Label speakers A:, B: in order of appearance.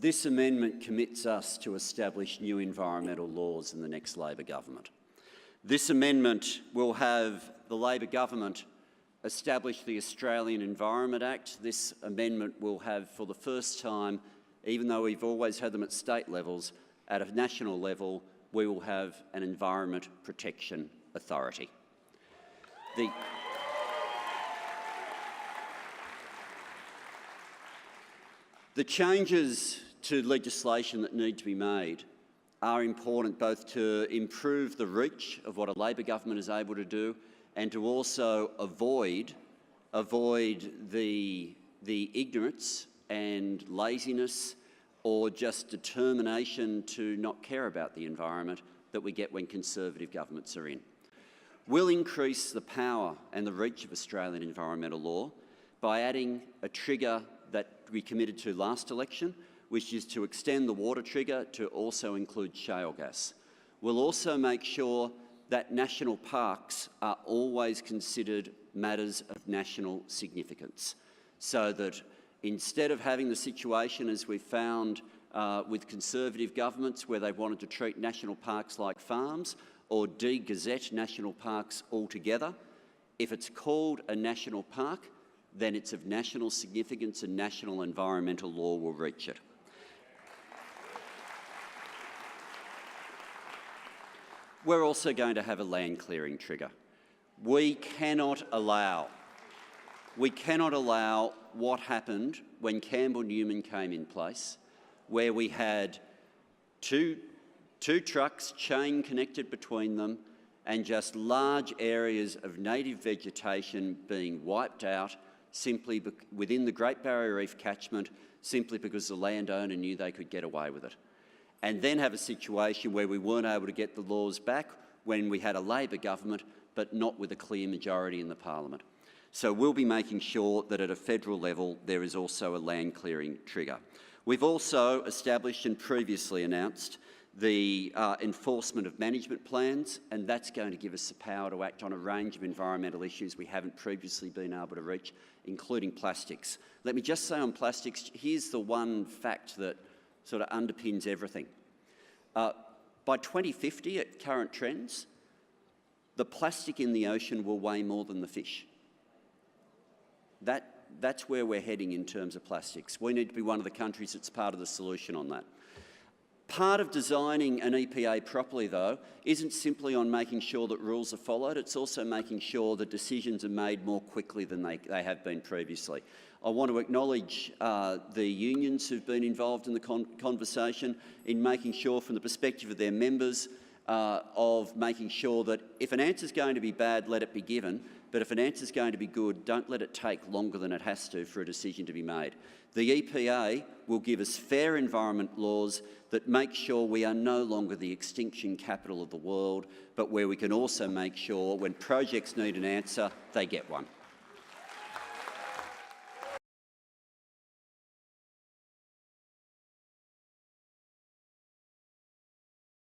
A: This amendment commits us to establish new environmental laws in the next Labor government. This amendment will have the Labor government establish the Australian Environment Act. This amendment will have, for the first time, even though we've always had them at state levels, at a national level, we will have an Environment Protection Authority. The changes to legislation that need to be made are important both to improve the reach of what a Labor government is able to do and to also avoid the ignorance and laziness or just determination to not care about the environment that we get when Conservative governments are in. We'll increase the power and the reach of Australian environmental law by adding a trigger that we committed to last election, which is to extend the water trigger to also include shale gas. We'll also make sure that national parks are always considered matters of national significance, so that instead of having the situation as we've found with Conservative governments where they've wanted to treat national parks like farms or de-gazette national parks altogether, if it's called a national park, then it's of national significance and national environmental law will reach it. We're also going to have a land clearing trigger. We cannot allow what happened when Campbell-Newman came in place, where we had two trucks chain connected between them and just large areas of native vegetation being wiped out simply within the Great Barrier Reef catchment simply because the landowner knew they could get away with it. And then have a situation where we weren't able to get the laws back when we had a Labor government, but not with a clear majority in the parliament. So we'll be making sure that at a federal level there is also a land clearing trigger. We've also established and previously announced the enforcement of management plans, and that's going to give us the power to act on a range of environmental issues we haven't previously been able to reach, including plastics. Let me just say on plastics, here's the one fact that sort of underpins everything. By 2050, at current trends, the plastic in the ocean will weigh more than the fish. That's where we're heading in terms of plastics. We need to be one of the countries that's part of the solution on that. Part of designing an EPA properly, though, isn't simply on making sure that rules are followed, it's also making sure that decisions are made more quickly than they have been previously. I want to acknowledge the unions who've been involved in the conversation in making sure, from the perspective of their members, of making sure that if an answer's going to be bad, let it be given, but if an answer's going to be good, don't let it take longer than it has to for a decision to be made. The EPA will give us fair environment laws that make sure we are no longer the extinction capital of the world, but where we can also make sure when projects need an answer, they get one.